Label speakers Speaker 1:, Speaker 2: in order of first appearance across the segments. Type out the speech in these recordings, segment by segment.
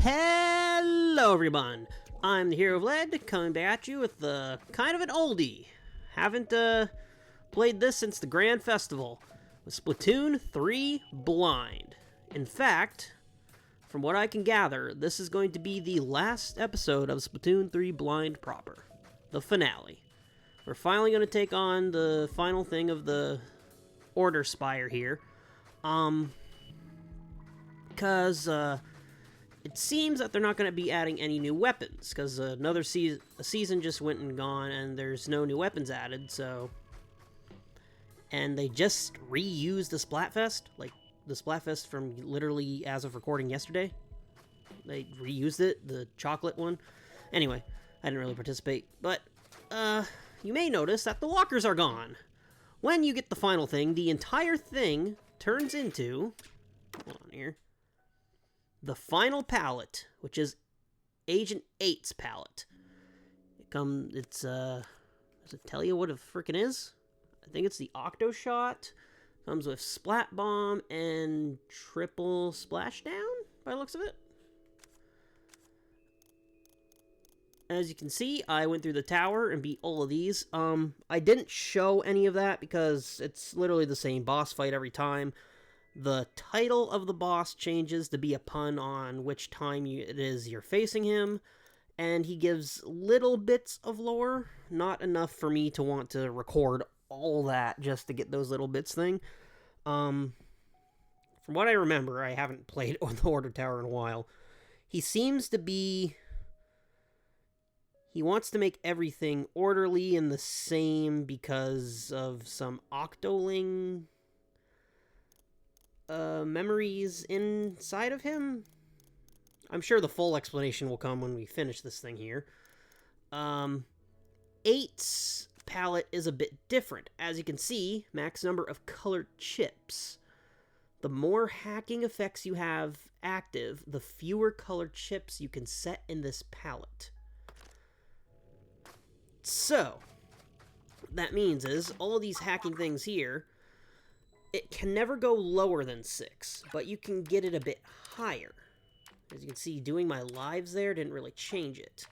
Speaker 1: Hello everyone, I'm the Herooflead, coming back at you with kind of an oldie. Haven't played this since the Grand Festival, with Splatoon 3 Blind. In fact, from what I can gather, this is going to be the last episode of Splatoon 3 Blind proper. The finale. We're finally going to take on the final thing of the Order Spire here. Because, it seems that they're not going to be adding any new weapons, because a season just went and gone, and there's no new weapons added, so... And they just reused the Splatfest, like, the Splatfest from literally as of recording yesterday. They reused it, the chocolate one. Anyway, I didn't really participate, but, you may notice that the lockers are gone. When you get the final thing, the entire thing turns into... Hold on here. The final palette, which is Agent 8's palette. Does it tell you what it frickin' is? I think it's the Octo Shot. Comes with Splat Bomb and Triple Splashdown, by the looks of it. As you can see, I went through the tower and beat all of these. I didn't show any of that because it's literally the same boss fight every time. The title of the boss changes to be a pun on which time it is you're facing him, and he gives little bits of lore, not enough for me to want to record all that just to get those little bits thing. From what I remember, I haven't played the Order Tower in a while, he seems to be... He wants to make everything orderly and the same because of some Octoling... memories inside of him? I'm sure the full explanation will come when we finish this thing here. 8's palette is a bit different. As you can see, max number of colored chips. The more hacking effects you have active, the fewer colored chips you can set in this palette. So, what that means is, all of these hacking things here, it can never go lower than 6, but you can get it a bit higher. As you can see, doing my lives there didn't really change it.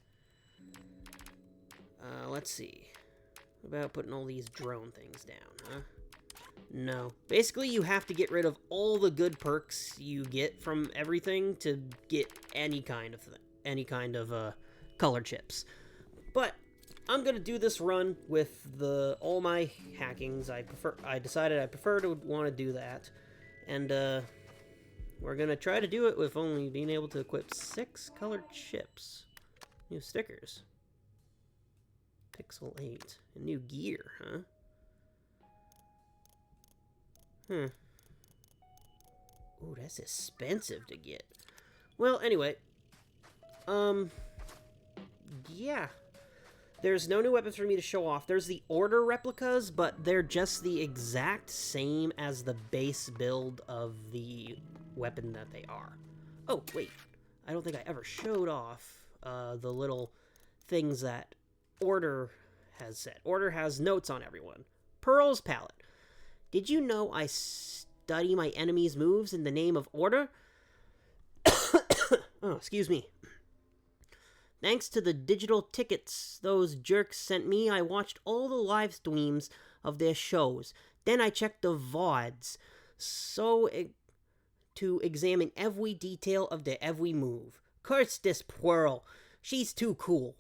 Speaker 1: Let's see. What about putting all these drone things down, huh? No. Basically, you have to get rid of all the good perks you get from everything to get any kind of color chips. But I'm gonna do this run with all my hackings. I decided I prefer to want to do that, and we're gonna try to do it with only being able to equip 6 colored chips, new stickers, Pixel 8, and new gear, huh? Ooh, that's expensive to get. Well, anyway, yeah. There's no new weapons for me to show off. There's the Order replicas, but they're just the exact same as the base build of the weapon that they are. Oh, wait. I don't think I ever showed off the little things that Order has said. Order has notes on everyone. Pearl's palette. Did you know I study my enemies' moves in the name of Order? Oh, excuse me. Thanks to the digital tickets those jerks sent me, I watched all the live streams of their shows. Then I checked the VODs, to examine every detail of their every move. Curse this Pearl. She's too cool.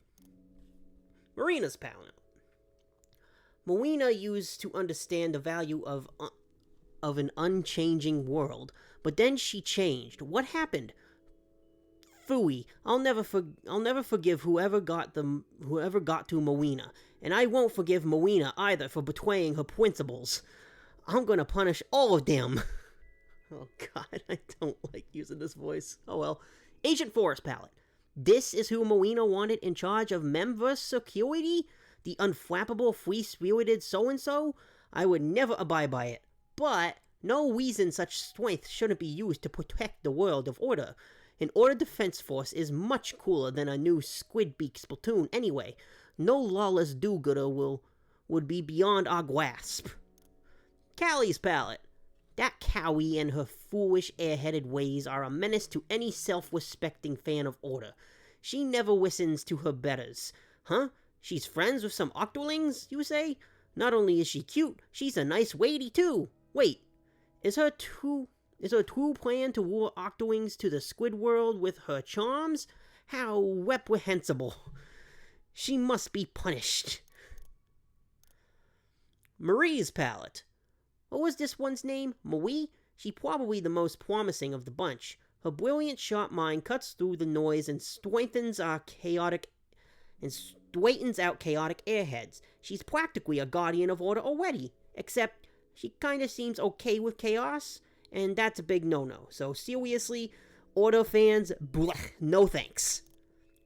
Speaker 1: Marina's palette. Marina used to understand the value of an unchanging world, but then she changed. What happened? Phooey, I'll never forgive whoever got to Marina, and I won't forgive Marina either for betraying her principles. I'm gonna punish all of them. Oh god, I don't like using this voice. Oh well. Agent 4's palette. This is who Marina wanted in charge of member security? The unflappable, free-spirited so-and-so? I would never abide by it. But no reason such strength shouldn't be used to protect the world of Order. An Order Defense Force is much cooler than a new Squidbeak Splatoon anyway. No lawless do-gooder would be beyond our grasp. Callie's palette. That Cowie and her foolish, airheaded ways are a menace to any self-respecting fan of order. She never listens to her betters. Huh? She's friends with some octolings, you say? Not only is she cute, she's a nice lady, too. Wait, is her true plan to lure octolings to the squid world with her charms? How reprehensible. She must be punished. Marie's palette. What was this one's name? Marie? She's probably the most promising of the bunch. Her brilliant sharp mind cuts through the noise and straightens out chaotic airheads. She's practically a guardian of order already, except she kinda seems okay with chaos, and that's a big no-no. So seriously, order fans, blech, no thanks.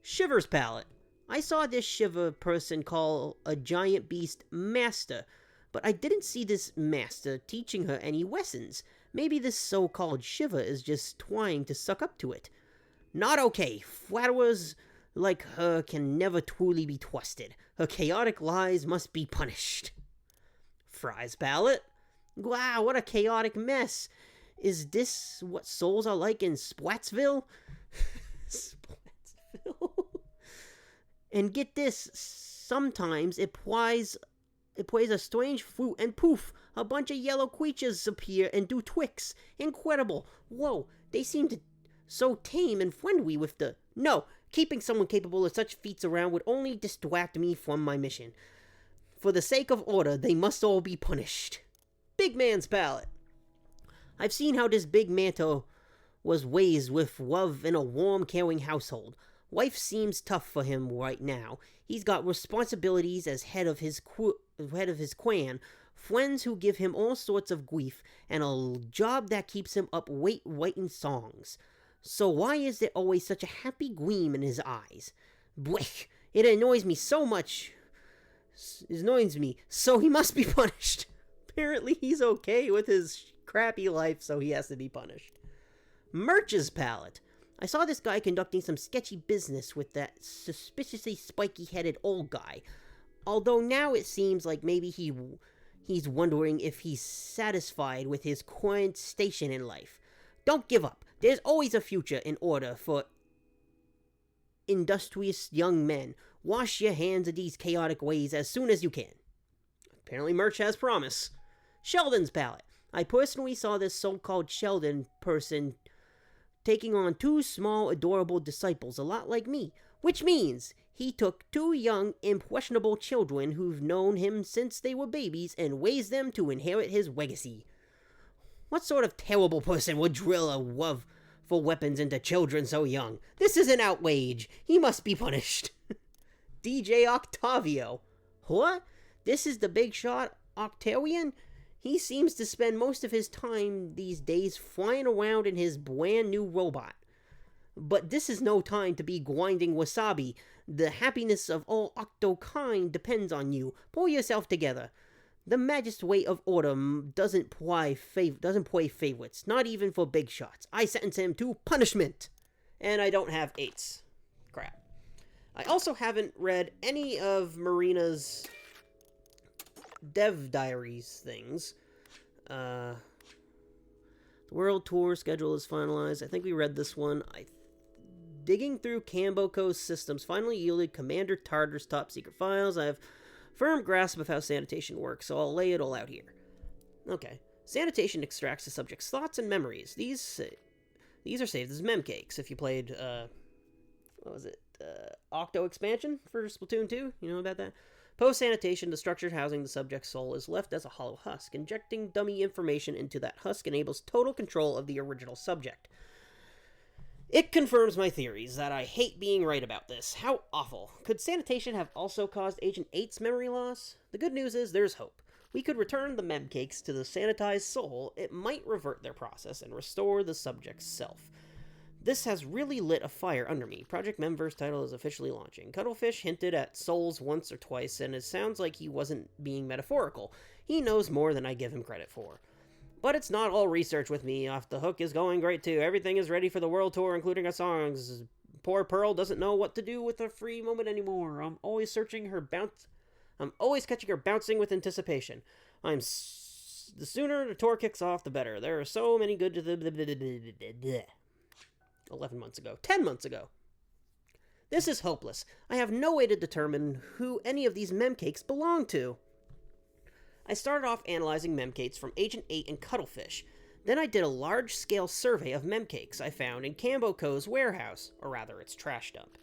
Speaker 1: Shiver's palette. I saw this Shiver person call a giant beast Master, but I didn't see this Master teaching her any lessons. Maybe this so-called Shiver is just trying to suck up to it. Not okay. Flatterers like her can never truly be trusted. Her chaotic lies must be punished. Fry's palette. Wow, what a chaotic mess. Is this what souls are like in Splatsville? Splatsville? And get this, sometimes it plays a strange fruit and poof, a bunch of yellow creatures appear and do tricks. Incredible. Whoa, they seem so tame and friendly with the... No, keeping someone capable of such feats around would only distract me from my mission. For the sake of order, they must all be punished. Big Man's palette. I've seen how this big manto was raised with love in a warm, caring household. Life seems tough for him right now. He's got responsibilities as head of his clan, friends who give him all sorts of grief, and a job that keeps him up late writing songs. So why is there always such a happy gleam in his eyes? Blech! It annoys me so much. It annoys me, so he must be punished. Apparently he's okay with his crappy life, so he has to be punished. Merch's palette. I saw this guy conducting some sketchy business with that suspiciously spiky-headed old guy. Although now it seems like maybe he's wondering if he's satisfied with his current station in life. Don't give up. There's always a future in order for industrious young men. Wash your hands of these chaotic ways as soon as you can. Apparently Merch has promise. Sheldon's palette. I personally saw this so-called Sheldon person taking on two small, adorable disciples, a lot like me, which means he took two young, impressionable children who've known him since they were babies and raised them to inherit his legacy. What sort of terrible person would drill a love for weapons into children so young? This is an outrage. He must be punished. DJ Octavio. What? This is the big shot Octavian? He seems to spend most of his time these days flying around in his brand new robot. But this is no time to be grinding wasabi. The happiness of all octokind depends on you. Pull yourself together. The magistrate of order doesn't play favorites, not even for big shots. I sentence him to punishment. And I don't have 8s. Crap. I also haven't read any of Marina's Dev Diaries things. The world tour schedule is finalized. I think we read this one. Digging through Camboco's systems finally yielded Commander Tartar's top secret files. I have firm grasp of how sanitation works, so I'll lay it all out here. Okay. Sanitation extracts the subject's thoughts and memories. These are saved as memcakes. If you played, Octo expansion for Splatoon 2, you know about that? Post-sanitation, the structure housing the subject's soul is left as a hollow husk. Injecting dummy information into that husk enables total control of the original subject. It confirms my theories that I hate being right about this. How awful. Could sanitation have also caused Agent 8's memory loss? The good news is there's hope. We could return the memcakes to the sanitized soul. It might revert their process and restore the subject's self. This has really lit a fire under me. Project Memver's title is officially launching. Cuttlefish hinted at souls once or twice, and it sounds like he wasn't being metaphorical. He knows more than I give him credit for. But it's not all research with me. Off the Hook is going great too. Everything is ready for the world tour, including our songs. Poor Pearl doesn't know what to do with her free moment anymore. I'm always catching her bouncing with anticipation. I'm The sooner the tour kicks off, the better. There are so many good... 11 months ago. 10 months ago. This is hopeless. I have no way to determine who any of these memcakes belong to. I started off analyzing memcakes from Agent 8 and Cuttlefish. Then I did a large-scale survey of memcakes I found in Cambo Co.'s warehouse, or rather its trash dump.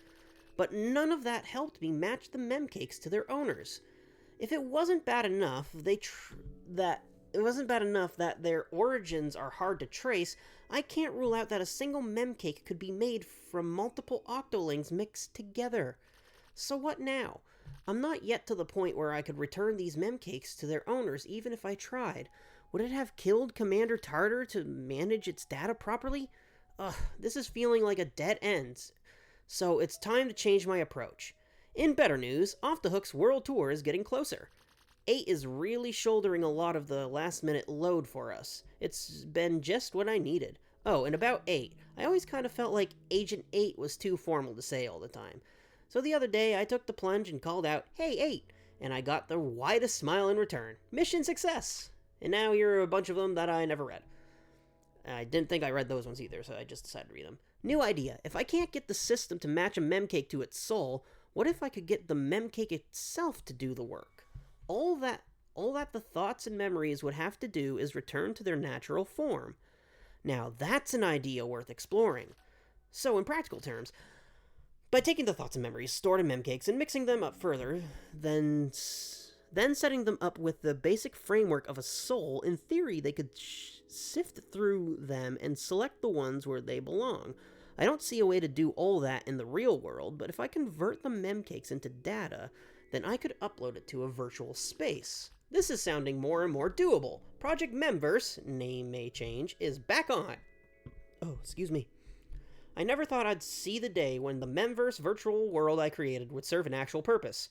Speaker 1: But none of that helped me match the memcakes to their owners. If it wasn't bad enough that their origins are hard to trace, I can't rule out that a single memcake could be made from multiple octolings mixed together. So what now? I'm not yet to the point where I could return these memcakes to their owners even if I tried. Would it have killed Commander Tartar to manage its data properly? Ugh, this is feeling like a dead end. So it's time to change my approach. In better news, Off the Hook's World Tour is getting closer. 8 is really shouldering a lot of the last-minute load for us. It's been just what I needed. Oh, and about 8. I always kind of felt like Agent 8 was too formal to say all the time. So the other day, I took the plunge and called out, "Hey, 8!" And I got the widest smile in return. Mission success! And now here are a bunch of them that I never read. I didn't think I read those ones either, so I just decided to read them. New idea. If I can't get the system to match a memcake to its soul, what if I could get the memcake itself to do the work? All that the thoughts and memories would have to do is return to their natural form. Now that's an idea worth exploring. So in practical terms, by taking the thoughts and memories stored in memcakes and mixing them up further, then setting them up with the basic framework of a soul, in theory they could sift through them and select the ones where they belong. I don't see a way to do all that in the real world, but if I convert the memcakes into data, then I could upload it to a virtual space. This is sounding more and more doable. Project Memverse, name may change, is back on. Oh, excuse me. I never thought I'd see the day when the Memverse virtual world I created would serve an actual purpose.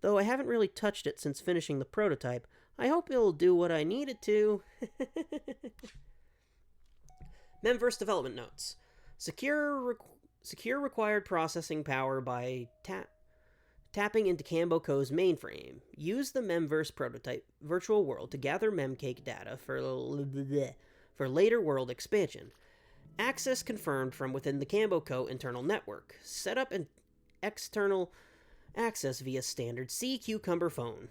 Speaker 1: Though I haven't really touched it since finishing the prototype, I hope it'll do what I need it to. Memverse development notes. Secure required processing power by tapping into Cambo Co.'s mainframe. Use the Memverse prototype virtual world to gather memcake data for later world expansion. Access confirmed from within the Cambo Co. internal network. Set up an external access via standard C Cucumber phone.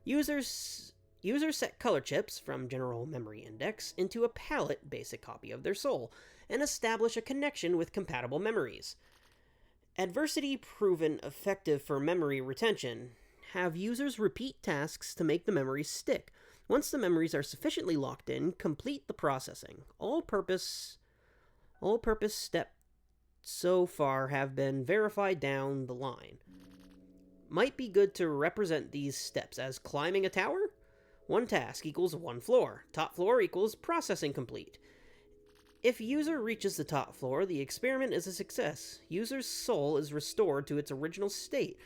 Speaker 1: Users set color chips from General Memory Index into a palette basic copy of their soul and establish a connection with compatible memories. Adversity proven effective for memory retention. Have users repeat tasks to make the memories stick. Once the memories are sufficiently locked in, complete the processing. All-purpose steps so far have been verified down the line. Might be good to represent these steps as climbing a tower? One task equals one floor. Top floor equals processing complete. If user reaches the top floor, the experiment is a success. User's soul is restored to its original state,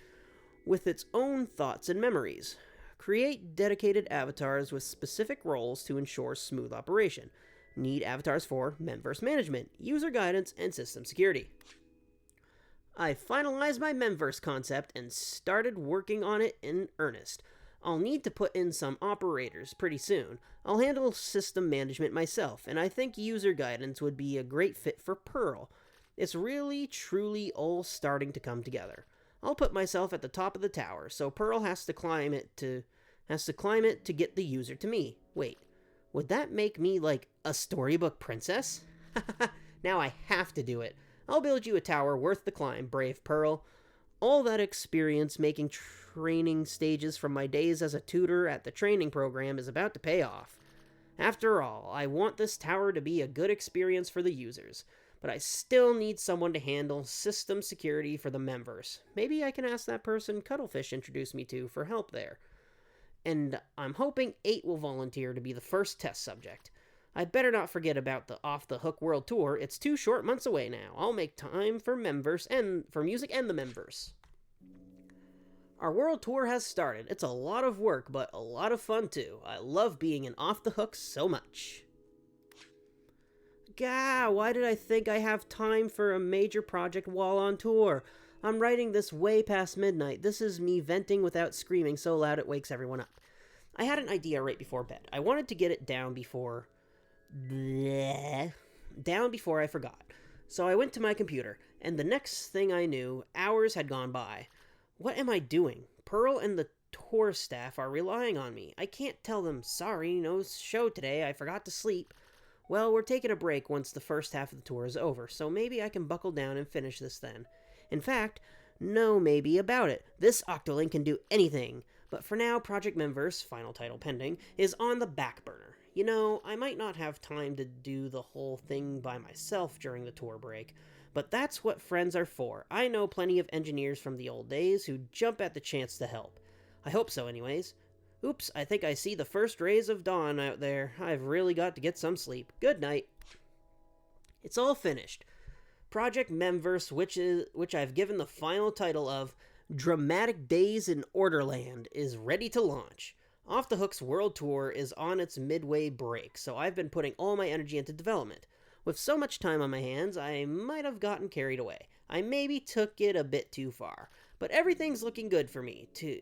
Speaker 1: with its own thoughts and memories. Create dedicated avatars with specific roles to ensure smooth operation. Need avatars for Memverse management, user guidance, and system security. I finalized my Memverse concept and started working on it in earnest. I'll need to put in some operators pretty soon. I'll handle system management myself, and I think user guidance would be a great fit for Pearl. It's really, truly all starting to come together. I'll put myself at the top of the tower, so Pearl has to climb it to get the user to me. Wait, would that make me like a storybook princess? Now I have to do it. I'll build you a tower worth the climb, brave Pearl. All that experience making training stages from my days as a tutor at the training program is about to pay off. After all, I want this tower to be a good experience for the users, but I still need someone to handle system security for the Memverse. Maybe I can ask that person Cuttlefish introduced me to for help there. And I'm hoping 8 will volunteer to be the first test subject. I'd better not forget about the Off the Hook World Tour. It's 2 short months away now. I'll make time for Memverse and for music and the Memverse. Our world tour has started. It's a lot of work, but a lot of fun too. I love being in Off the Hook so much. Gah, why did I think I have time for a major project while on tour? I'm writing this way past midnight. This is me venting without screaming so loud it wakes everyone up. I had an idea right before bed. I wanted to get it down before I forgot. So I went to my computer, and the next thing I knew, hours had gone by. What am I doing? Pearl and the tour staff are relying on me. I can't tell them, sorry, no show today, I forgot to sleep. Well, we're taking a break once the first half of the tour is over, so maybe I can buckle down and finish this then. In fact, no maybe about it. This Octolink can do anything. But for now, Project Memverse, final title pending, is on the back burner. You know, I might not have time to do the whole thing by myself during the tour break, but that's what friends are for. I know plenty of engineers from the old days who jump at the chance to help. I hope so anyways. Oops, I think I see the first rays of dawn out there. I've really got to get some sleep. Good night. It's all finished. Project Memverse, which I've given the final title of Dramatic Days in Orderland, is ready to launch. Off the Hook's world tour is on its midway break, so I've been putting all my energy into development. With so much time on my hands, I might have gotten carried away. I maybe took it a bit too far, but everything's looking good for me to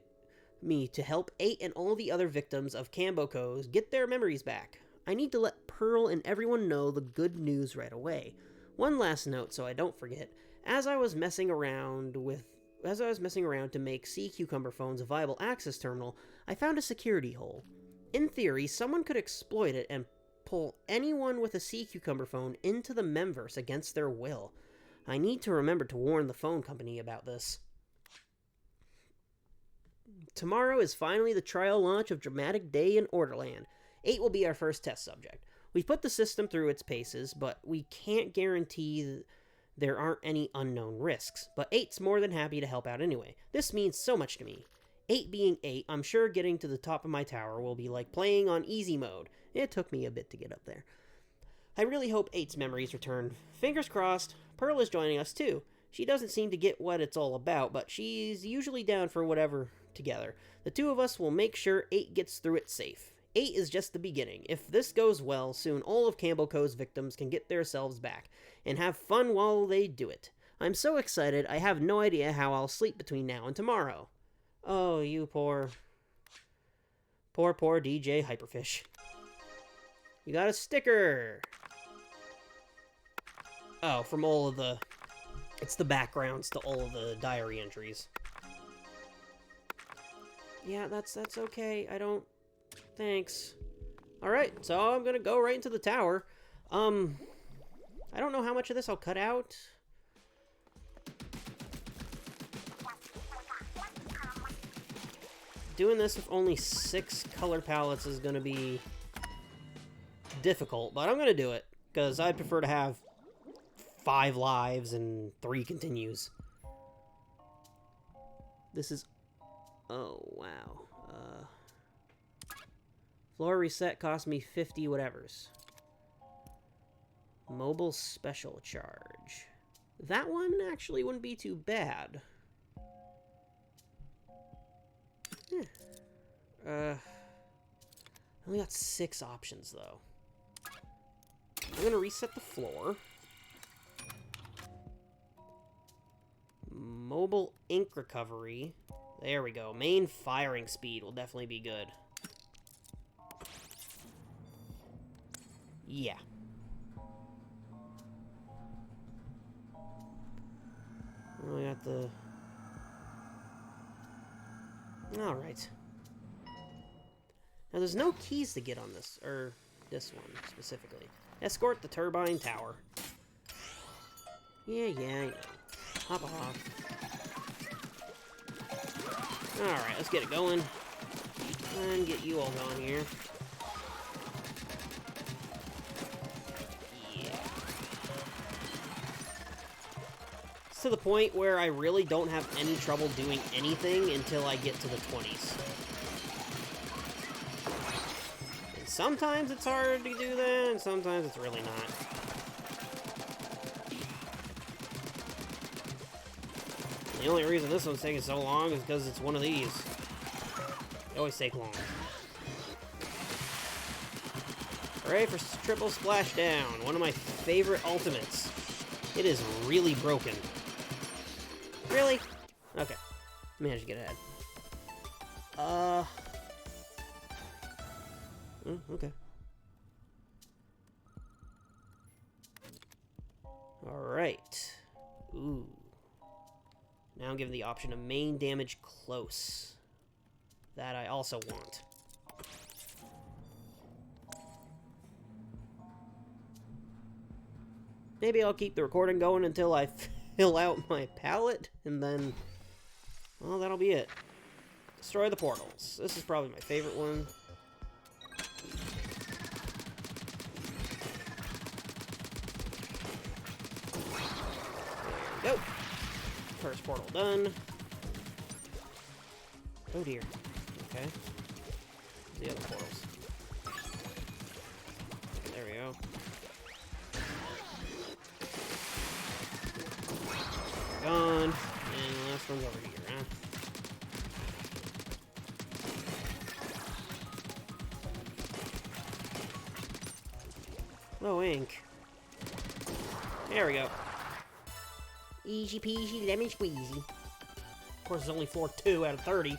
Speaker 1: help 8 and all the other victims of Cambocos get their memories back. I need to let Pearl and everyone know the good news right away. One last note so I don't forget. As I was messing around to make Sea Cucumber phones a viable access terminal, I found a security hole. In theory, someone could exploit it and pull anyone with a Sea Cucumber phone into the Memverse against their will. I need to remember to warn the phone company about this. Tomorrow is finally the trial launch of Dramatic Day in Orderland. 8 will be our first test subject. We've put the system through its paces, but we can't guarantee there aren't any unknown risks. But 8's more than happy to help out anyway. This means so much to me. 8 being 8, I'm sure getting to the top of my tower will be like playing on easy mode. It took me a bit to get up there. I really hope 8's memories return. Fingers crossed. Pearl is joining us too. She doesn't seem to get what it's all about, but she's usually down for whatever together. The two of us will make sure 8 gets through it safe. 8 is just the beginning. If this goes well, soon all of Cambocos victims can get themselves back, and have fun while they do it. I'm so excited, I have no idea how I'll sleep between now and tomorrow. Oh, you poor DJ Hyperfish. You got a sticker! Oh, from all of the... It's the backgrounds to all of the diary entries. Yeah, that's okay. I don't... Thanks. Alright, so I'm gonna go right into the tower. I don't know how much of this I'll cut out. Doing this with only 6 color palettes is gonna be difficult, but I'm gonna do it, because I prefer to have 5 lives and 3 continues. This is... Oh, wow. Floor reset cost me 50 whatevers. Mobile special charge. That one actually wouldn't be too bad. I only got 6 options, though. I'm gonna reset the floor. Mobile ink recovery. There we go. Main firing speed will definitely be good. Yeah. We got the... Alright. Now, there's no keys to get on this, or this one, specifically. Escort the turbine tower. Yeah, I know. Hop off. Alright, let's get it going. And get you all going here. To the point where I really don't have any trouble doing anything until I get to the 20s. And sometimes it's hard to do that, and sometimes it's really not. The only reason this one's taking so long is because it's one of these. They always take long. Hooray for triple splashdown, one of my favorite ultimates. It is really broken. Really? Okay. Managed to get ahead. Okay. Alright. Ooh. Now I'm given the option of main damage close. That I also want. Maybe I'll keep the recording going until I fill out my palette, and then... well, that'll be it. Destroy the portals. This is probably my favorite one. There we go. First portal done. Oh dear. Okay. The other portals. There we go. Gone. And the last one's over here, huh? Oh, ink. There we go. Easy peasy, lemon squeezy. Of course, it's only floor 2 out of 30.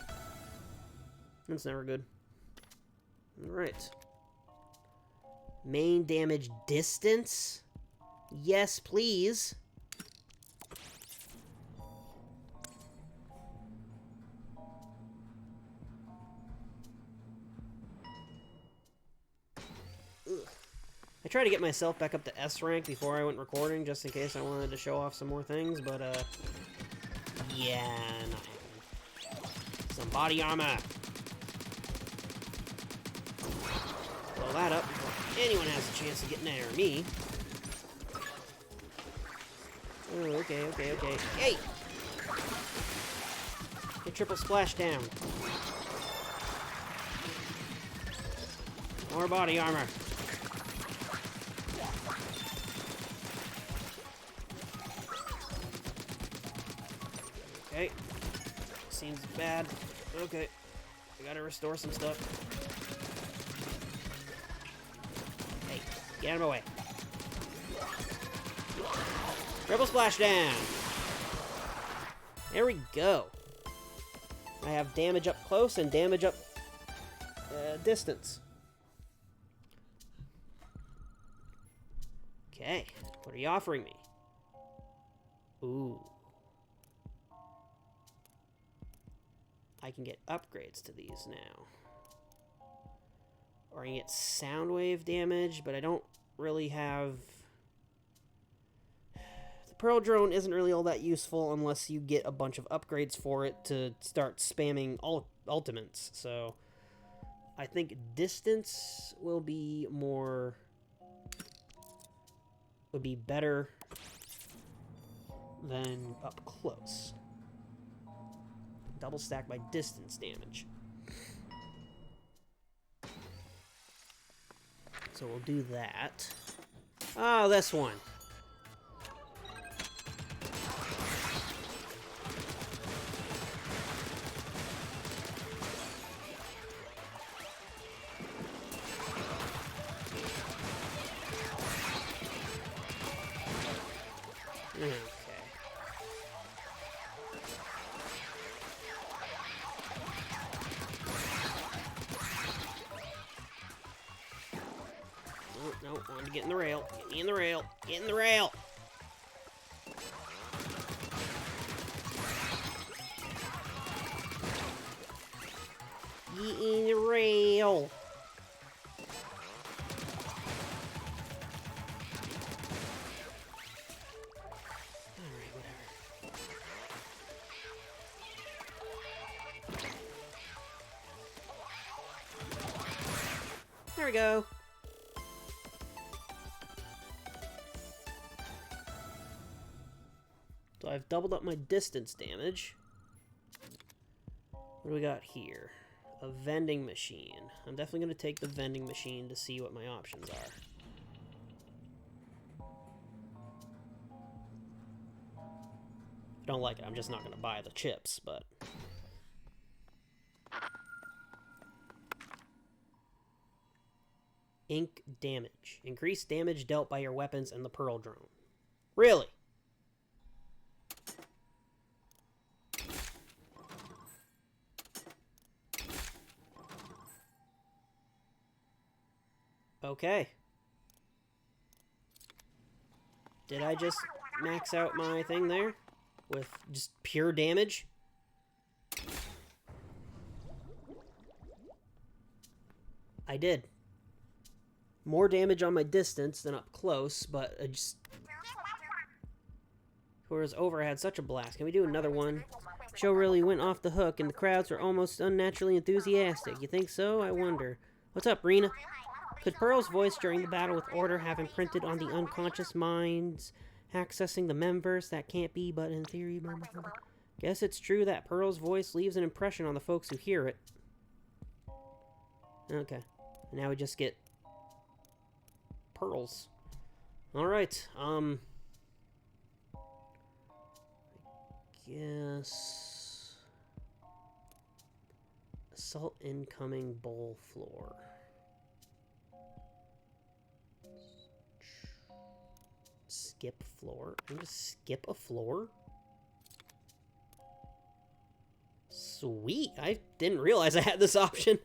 Speaker 1: That's never good. Alright. Main damage distance? Yes, please. I tried to get myself back up to S rank before I went recording, just in case I wanted to show off some more things, but, yeah, not happening. Some body armor. Blow that up before anyone has a chance of getting near me. Oh, okay. Hey! Get triple splash down. More body armor. Okay. Seems bad. Okay. I gotta restore some stuff. Hey, get out of my way. Triple splash down. There we go. I have damage up close and damage up distance. Okay. What are you offering me? Ooh. I can get upgrades to these now. Or I can get sound wave damage, but I don't really have... The Pearl Drone isn't really all that useful unless you get a bunch of upgrades for it to start spamming ultimates. So I think distance will be more... would be better than up close. Double stack my distance damage. So we'll do that. Oh, this one. Okay. No, wanted to get in the rail. Get me in the rail. Get in the rail. Get in the rail. Alright, whatever. There we go. So I've doubled up my distance damage. What do we got here? A vending machine. I'm definitely going to take the vending machine to see what my options are. If I don't like it, I'm just not going to buy the chips, but... Ink damage. Increased damage dealt by your weapons and the Pearl Drone. Really? Okay. Did I just max out my thing there? With just pure damage? I did. More damage on my distance than up close, but I just... Whereas over had such a blast. Can we do another one? Show really went off the hook, and the crowds were almost unnaturally enthusiastic. You think so? I wonder. What's up, Rena? Could Pearl's voice during the battle with Order have imprinted on the unconscious minds, accessing the members? That can't be, but in theory... Guess it's true that Pearl's voice leaves an impression on the folks who hear it. Okay. Now we just get... pearls. Alright, guess... Assault incoming bowl floor. Skip floor. I'm gonna skip a floor? Sweet! I didn't realize I had this option.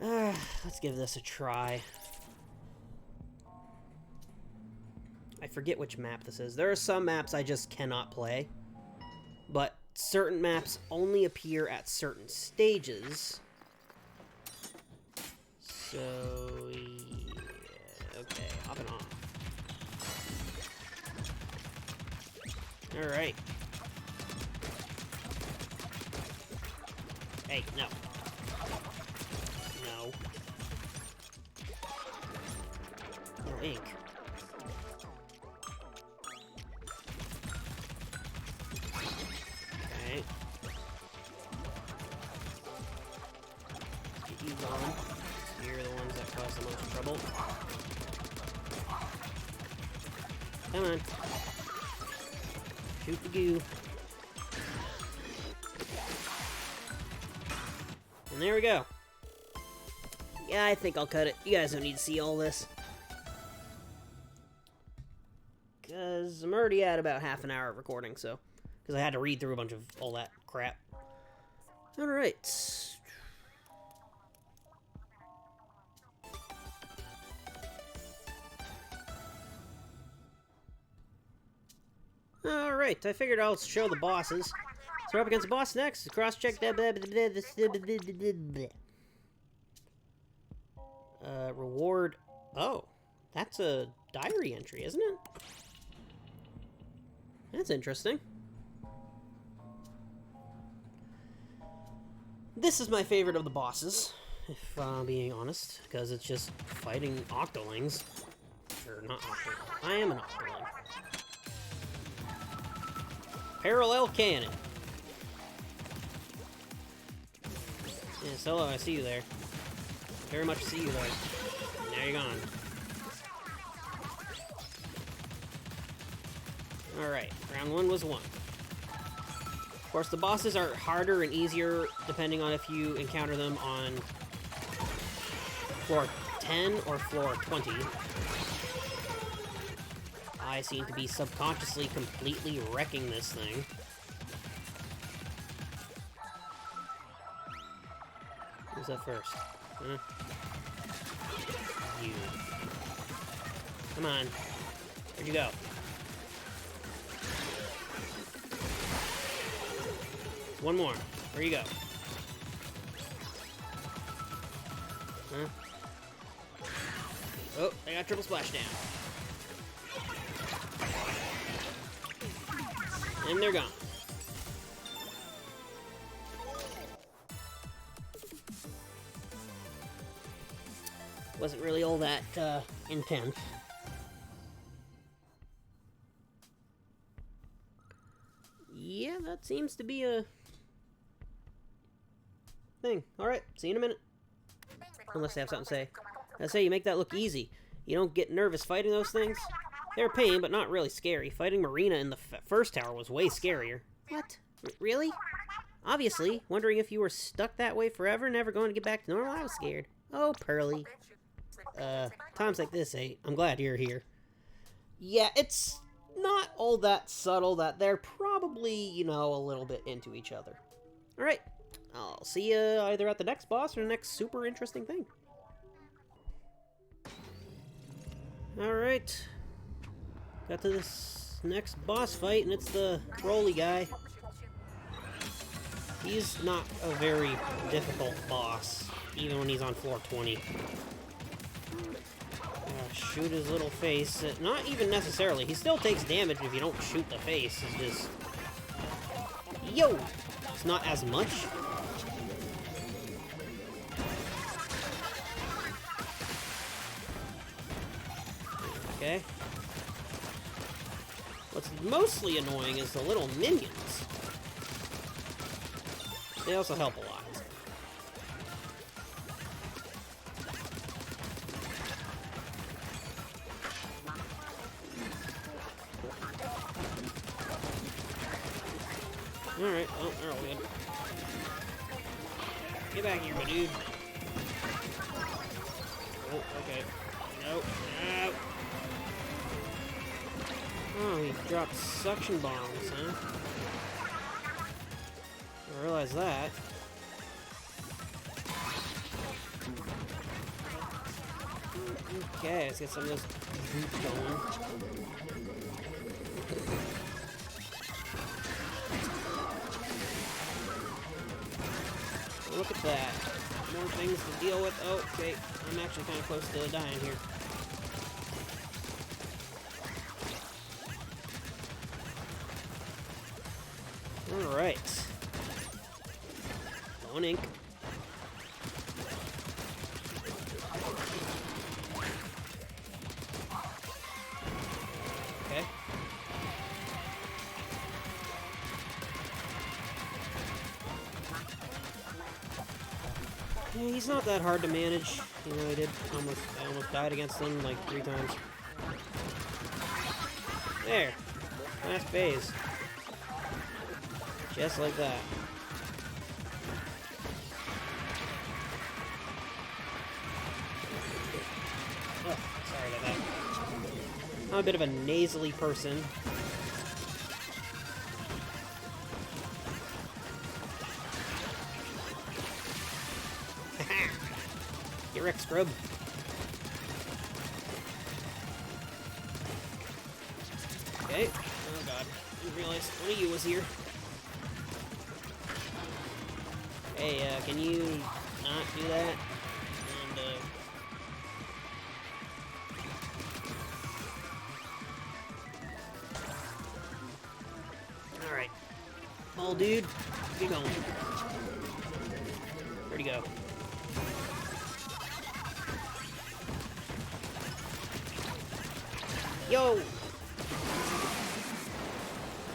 Speaker 1: Let's give this a try. I forget which map this is. There are some maps I just cannot play. But certain maps only appear at certain stages. So, yeah, okay, off and on. Alright. Hey, no. No. No ink. Okay. Get you going. You're the ones that cause the most trouble. Come on. Shoot the goo. And there we go. Yeah, I think I'll cut it. You guys don't need to see all this. Because I'm already at about half an hour of recording, so... Because I had to read through a bunch of all that crap. Alright. Alright, I figured I'll show the bosses. So we're up against the boss next. Cross-check. Reward. Oh, that's a diary entry, isn't it? That's interesting. This is my favorite of the bosses, if I'm being honest, because it's just fighting octolings. Or not octoling. I am an octoling. Parallel cannon. Yeah, Solo, I see you there. Very much see you there. Now you're gone. Alright, round one was won. Of course, the bosses are harder and easier depending on if you encounter them on floor 10 or floor 20. I seem to be subconsciously completely wrecking this thing. Who's up first? Huh? You. Come on. Where'd you go? One more. Where you go? Huh? Oh, I got triple splashdown. And they're gone. Wasn't really all that intense. Yeah, that seems to be a thing. Alright, see you in a minute. Unless they have something to say. I say, you make that look easy. You don't get nervous fighting those things? They're a pain, but not really scary. Fighting Marina in the first tower was way scarier. What? Really? Obviously. Wondering if you were stuck that way forever, never going to get back to normal? I was scared. Oh, Pearly. Times like this, I'm glad you're here. Yeah, it's not all that subtle that they're probably, you know, a little bit into each other. Alright. I'll see you either at the next boss or the next super interesting thing. Alright. Got to this next boss fight, and it's the Broly guy. He's not a very difficult boss, even when he's on floor 20. Shoot his little face. Not even necessarily. He still takes damage if you don't shoot the face. It's just... Yo! It's not as much. Okay. What's mostly annoying is the little minions. They also help a lot. Alright, well, they're all good. Get back here, my dude. Oh, okay. Nope. No. Oh, he dropped suction bombs, huh? I realize that. Okay, let's get some of this goop going. Look at that. More things to deal with. Oh, okay. I'm actually kind of close to dying here. Alright. Bone ink. Okay. Yeah, he's not that hard to manage. You know, I almost died against him like 3 times. There. Last phase. Just like that. Oh, sorry about that. I'm a bit of a nasally person. Get wrecked, scrub. Okay. Oh god. Didn't realize one of you was here. Hey, can you not do that? And, alright. Ball dude, get going. Where'd he go? Yo!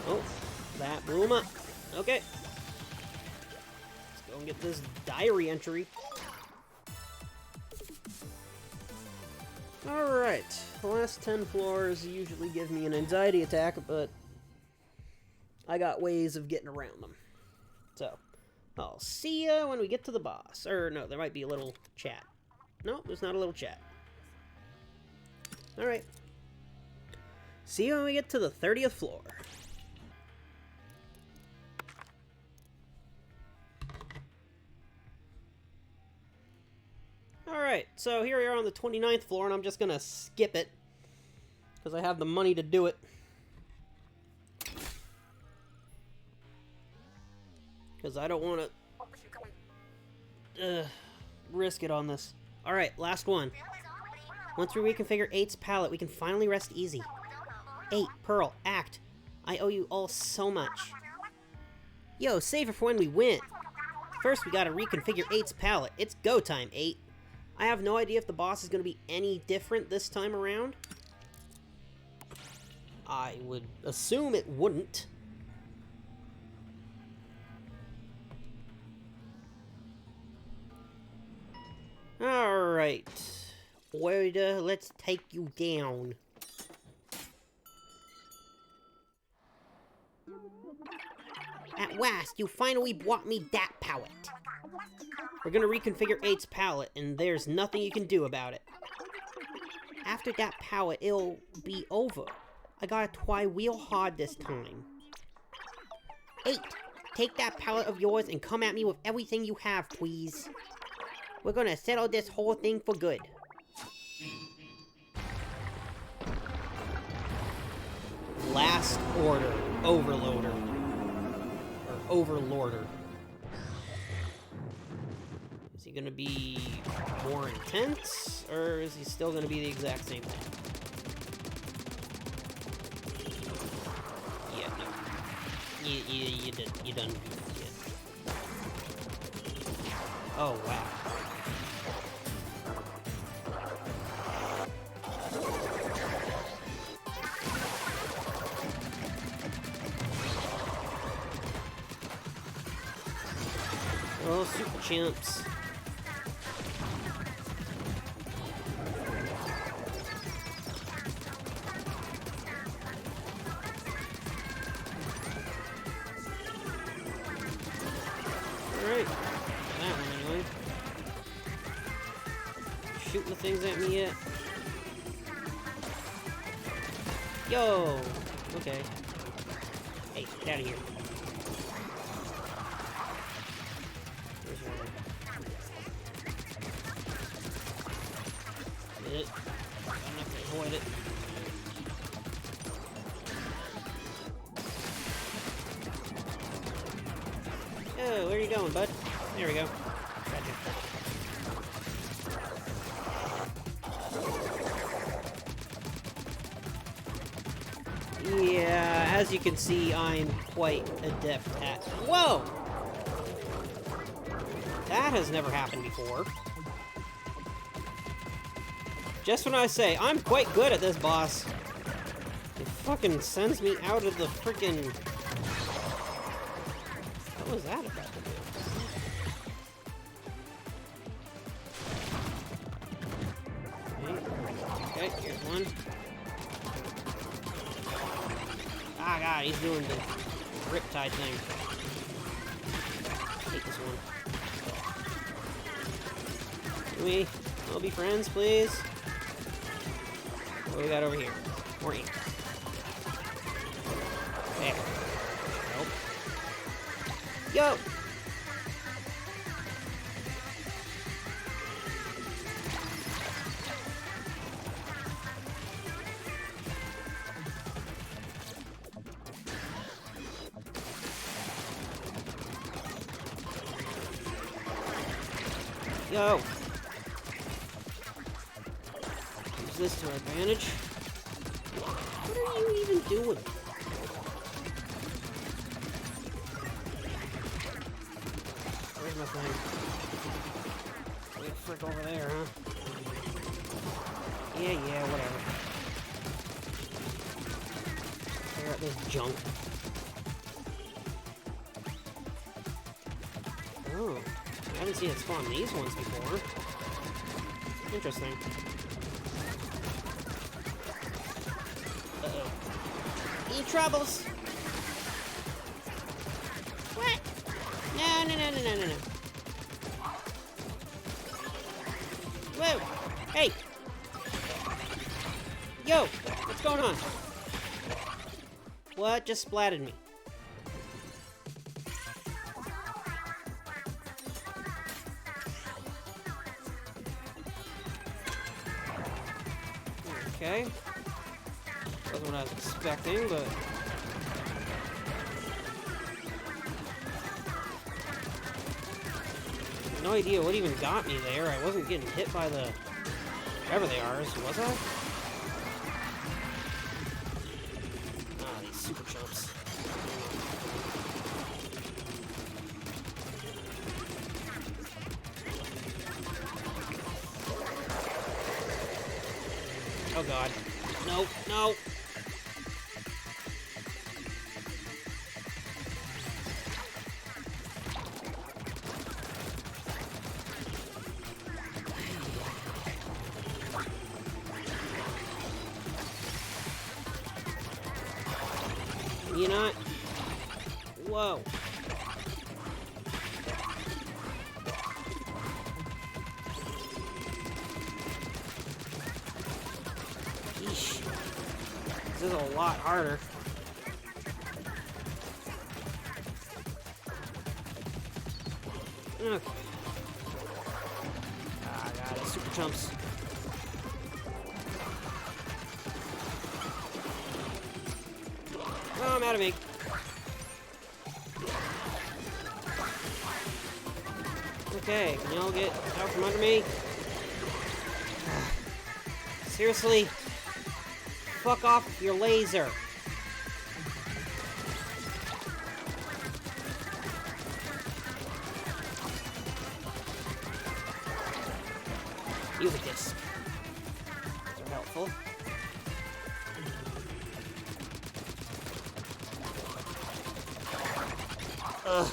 Speaker 1: Oh, that blew him up. Okay. Let's go and get this diary entry. Alright. The last 10 floors usually give me an anxiety attack, but I got ways of getting around them. So, I'll see ya when we get to the boss. Or, no, there might be a little chat. No, there's not a little chat. Alright. See you when we get to the 30th floor. Alright, so here we are on the 29th floor, and I'm just gonna skip it. Because I have the money to do it. Because I don't want to risk it on this. Alright, last one. Once we reconfigure 8's palette, we can finally rest easy. 8, Pearl, act. I owe you all so much. Yo, save it for when we win. First, we gotta reconfigure 8's palette. It's go time, 8. I have no idea if the boss is gonna be any different this time around. I would assume it wouldn't. Alright. Oida, let's take you down. At last, you finally brought me that palette. We're gonna reconfigure 8's palette, and there's nothing you can do about it. After that palette, it'll be over. I gotta try real hard this time. 8, take that pallet of yours and come at me with everything you have, please. We're gonna settle this whole thing for good. Last order, overloader. Or overlorder. Is he gonna be more intense, or is he still gonna be the exact same thing? Yeah, no. You done. Yeah. Oh, wow. Oh, super chimps. Alright. That one anyway. Shooting the things at me yet? Yo! Okay. Hey, get out of here. I'm not gonna avoid it. Oh, where are you going, bud? There we go. Gotcha. Yeah, as you can see, I'm quite adept at... Whoa! That has never happened before. Just when I say, I'm quite good at this, boss. It fucking sends me out of the freaking... What was that about to do? Okay, here's one. Ah, God, he's doing the riptide thing. Take this one. Can we all be friends, please? What do we got over here? More ink. There. Nope. Yo! Yo! Use this to our advantage. What are you even doing? Where's my thing? Big frick over there, huh? Yeah, whatever. Clear out this junk. Oh, I haven't seen it spawn these ones before. Interesting. Uh-oh. Any troubles? What? No. Whoa! Hey! Yo! What's going on? What just splatted me? Okay. Wasn't what I was expecting, but... No idea what even got me there. I wasn't getting hit by the... whatever they are, was I? Ah, these super chumps. Oh god. No, no! You not? Whoa. Yeesh. This is a lot harder. Okay. Ah, I got it. Super chumps. Oh, I'm out of ink. Okay, can y'all get out from under me? Seriously? Fuck off with your laser. Use a disc. Those are helpful. Ugh.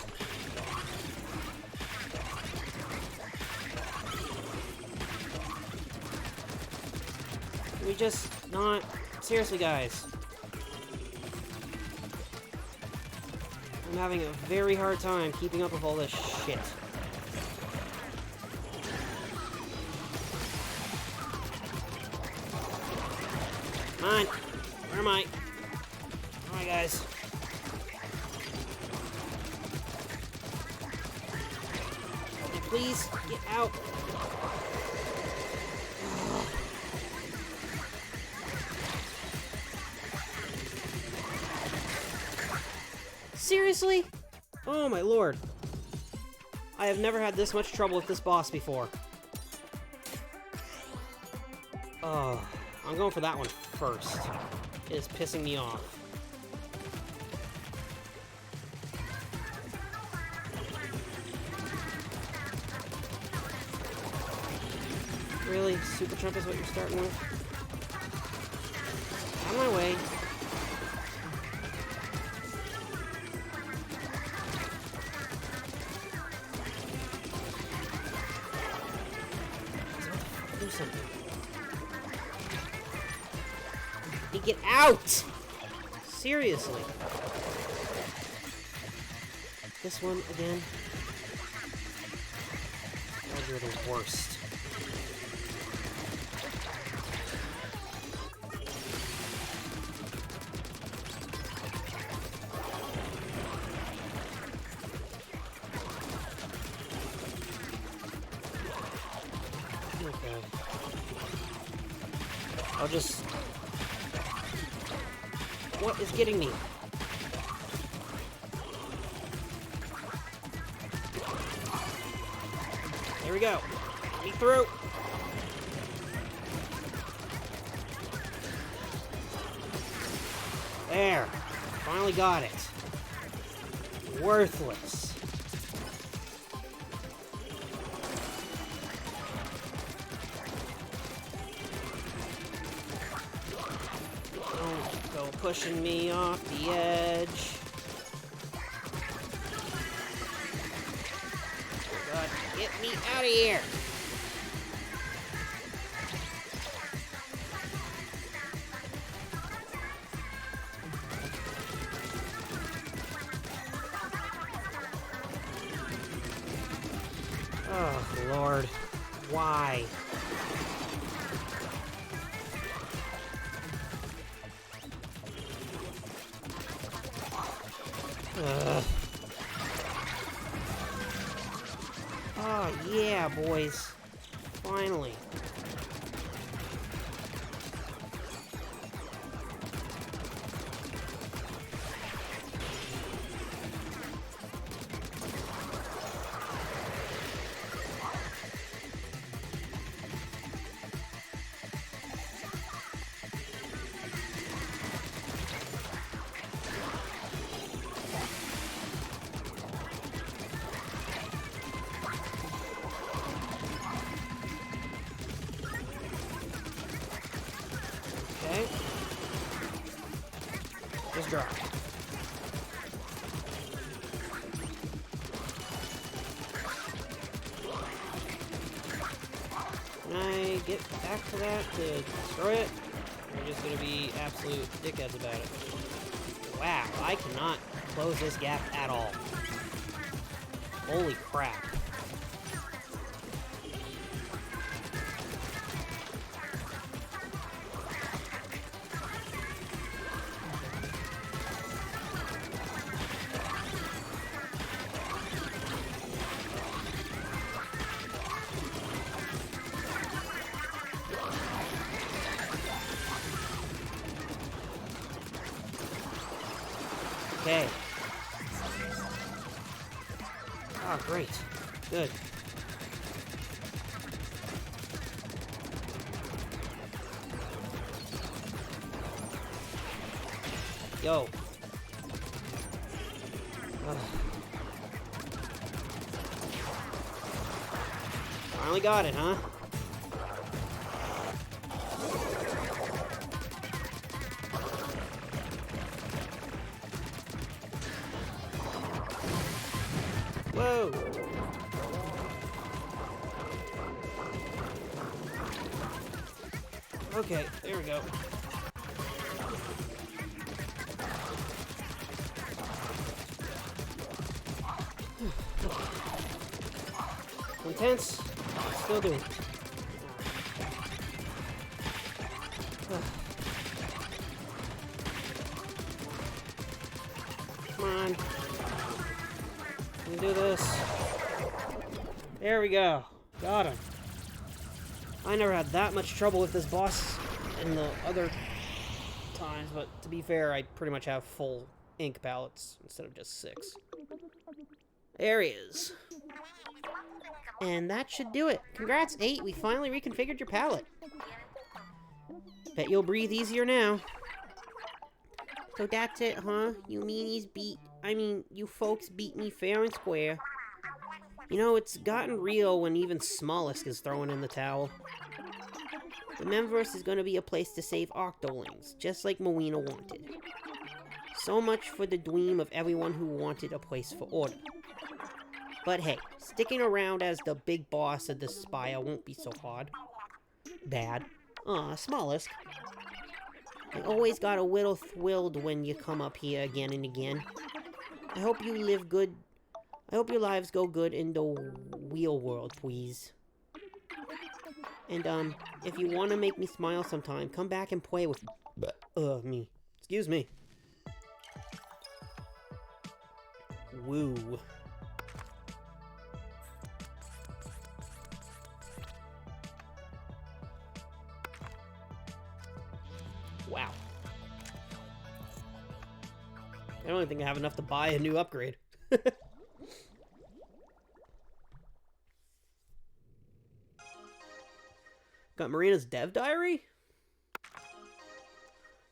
Speaker 1: Can we just not... Seriously, guys. I'm having a very hard time keeping up with all this shit. Come on. Where am I? Come on, guys. Please, get out. Seriously? Oh my lord. I have never had this much trouble with this boss before. Oh, I'm going for that one first. It is pissing me off. Really? Super Trump is what you're starting with? Out of my way. Do something. You get out! Seriously. This one again. God, you're the worst. Okay. I'll just... What is getting me? There we go. Get me through. There. Finally got it. Worthless. Don't go pushing me off the edge. God, get me out of here. Oh, Lord. Why? Ugh. Oh, yeah, boys. Finally. Okay. Just drop. Can I get back to that to destroy it? We're just gonna be absolute dickheads about it. Wow, I cannot close this gap at all. Holy crap. Okay. Oh, great. Good. Yo. Ugh. Finally got it, huh? Whoa! Okay, there we go. Intense. Still doing. Come on. We can do this. There we go. Got him. I never had that much trouble with this boss in the other times, but to be fair, I pretty much have full ink palettes instead of just 6. There he is. And that should do it. Congrats, 8. We finally reconfigured your palette. Bet you'll breathe easier now. So that's it, huh? You folks beat me fair and square. You know, it's gotten real when even Smallest is throwing in the towel. The Memverse is gonna be a place to save Octolings, just like Moina wanted. So much for the dream of everyone who wanted a place for order. But hey, sticking around as the big boss of the Spire won't be so hard. Bad. Aw, Smallest. I always got a little thrilled when you come up here again and again. I hope you live good. I hope your lives go good in the real world, please. And, if you want to make me smile sometime, come back and play with me. Excuse me. Woo. Wow. I don't even think I have enough to buy a new upgrade. Got Marina's dev diary?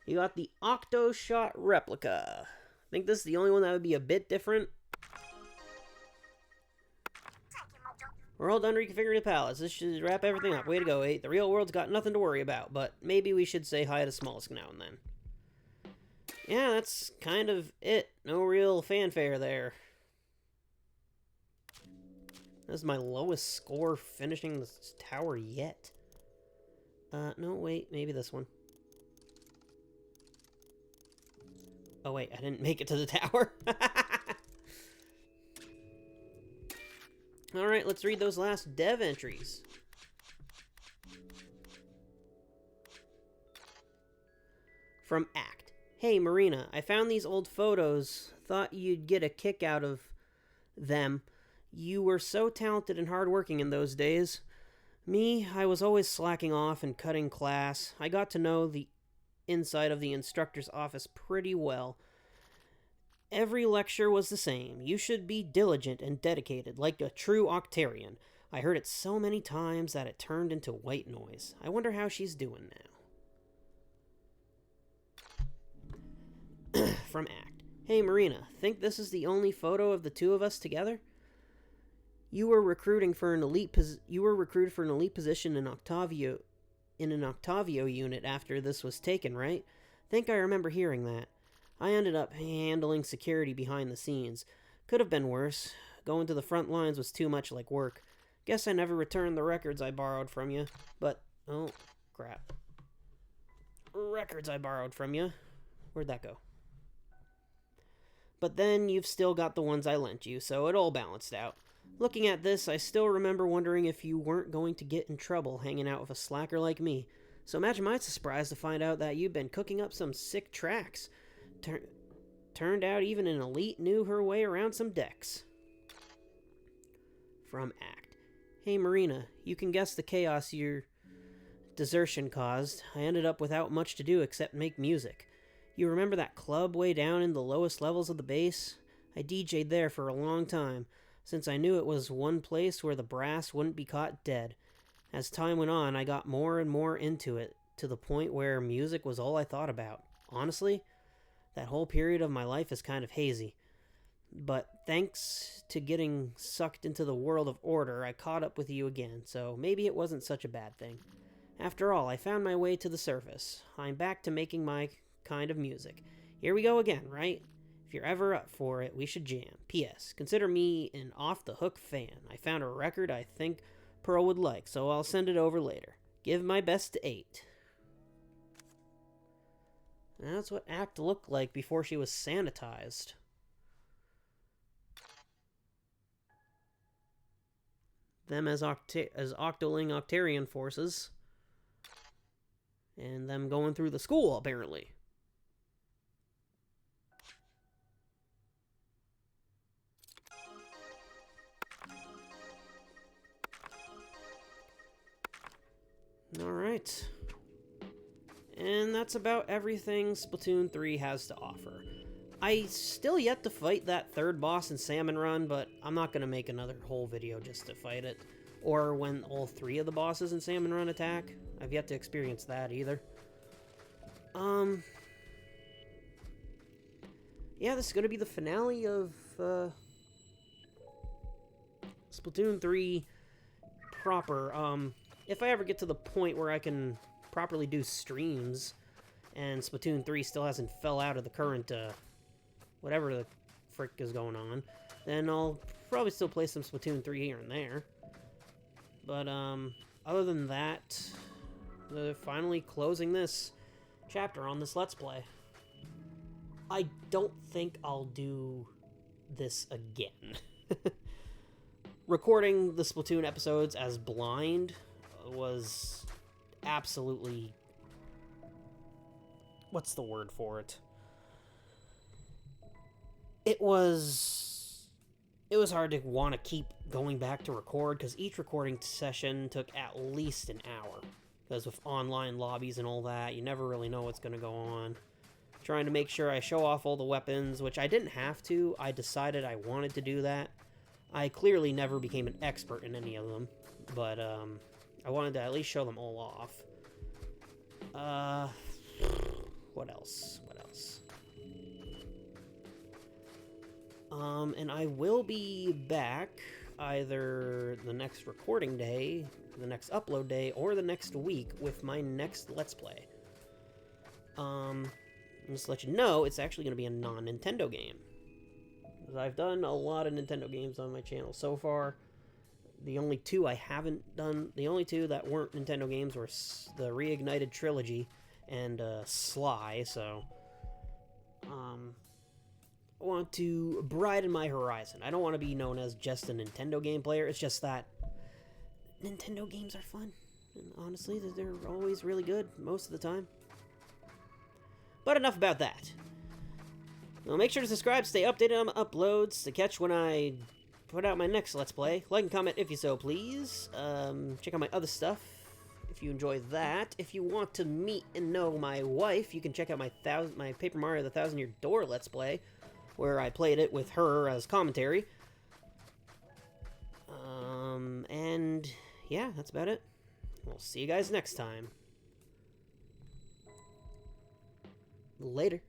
Speaker 1: You got the Octo Shot replica. I think this is the only one that would be a bit different. We're all done reconfiguring the palace. This should wrap everything up. Way to go, 8. The real world's got nothing to worry about, but maybe we should say hi to Smallest now and then. Yeah, that's kind of it. No real fanfare there. This is my lowest score finishing this tower yet. No, wait, maybe this one. Oh, wait, I didn't make it to the tower. Alright, let's read those last dev entries. From Act. Hey, Marina, I found these old photos. Thought you'd get a kick out of them. You were so talented and hardworking in those days. Me, I was always slacking off and cutting class. I got to know the inside of the instructor's office pretty well. Every lecture was the same. You should be diligent and dedicated, like a true Octarian. I heard it so many times that it turned into white noise. I wonder how she's doing now. From Act. Hey, Marina, think this is the only photo of the two of us together? You were recruited for an elite position in an Octavio unit after this was taken, right? Think I remember hearing that. I ended up handling security behind the scenes. Could have been worse. Going to the front lines was too much like work. Guess I never returned the records I borrowed from you. But, oh, crap. Records I borrowed from you. Where'd that go? But then you've still got the ones I lent you, so it all balanced out. Looking at this, I still remember wondering if you weren't going to get in trouble hanging out with a slacker like me. So imagine my surprise to find out that you've been cooking up some sick tracks. Turned out even an elite knew her way around some decks. From Act. Hey, Marina, you can guess the chaos your desertion caused. I ended up without much to do except make music. You remember that club way down in the lowest levels of the base? I DJ'd there for a long time, since I knew it was one place where the brass wouldn't be caught dead. As time went on, I got more and more into it, to the point where music was all I thought about. Honestly, that whole period of my life is kind of hazy. But thanks to getting sucked into the world of order, I caught up with you again, so maybe it wasn't such a bad thing. After all, I found my way to the surface. I'm back to making my kind of music. Here we go again, right? If you're ever up for it, we should jam. P.S. Consider me an off-the-hook fan. I found a record I think Pearl would like, so I'll send it over later. Give my best to 8. That's what Act looked like before she was sanitized. Them as Octoling Octarian forces. And them going through the school, apparently. Alright. And that's about everything Splatoon 3 has to offer. I still yet to fight that third boss in Salmon Run, but I'm not going to make another whole video just to fight it. Or when all 3 of the bosses in Salmon Run attack. I've yet to experience that either. Yeah, this is going to be the finale of Splatoon 3 proper. If I ever get to the point where I can properly do streams, and Splatoon 3 still hasn't fell out of the current, whatever the frick is going on, then I'll probably still play some Splatoon 3 here and there. But, other than that, finally closing this chapter on this Let's Play. I don't think I'll do this again. Recording the Splatoon episodes as blind was absolutely... what's the word for it? It was hard to want to keep going back to record, because each recording session took at least an hour. Because with online lobbies and all that, you never really know what's going to go on. Trying to make sure I show off all the weapons, which I didn't have to. I decided I wanted to do that. I clearly never became an expert in any of them, but I wanted to at least show them all off. What else? And I will be back either the next recording day, the next upload day, or the next week with my next Let's Play. Just to let you know, it's actually going to be a non-Nintendo game. Because I've done a lot of Nintendo games on my channel so far. The only two I haven't done, the only two that weren't Nintendo games were the Reignited Trilogy and Sly, so... I want to broaden my horizon. I don't want to be known as just a Nintendo game player. It's just that Nintendo games are fun. And honestly, they're always really good most of the time. But enough about that. Well, make sure to subscribe, stay updated on my uploads to catch when I put out my next Let's Play. Like and comment if you so please. Check out my other stuff if you enjoy that. If you want to meet and know my wife, you can check out my Paper Mario the Thousand Year Door Let's Play, where I played it with her as commentary. And yeah, that's about it. We'll see you guys next time. Later.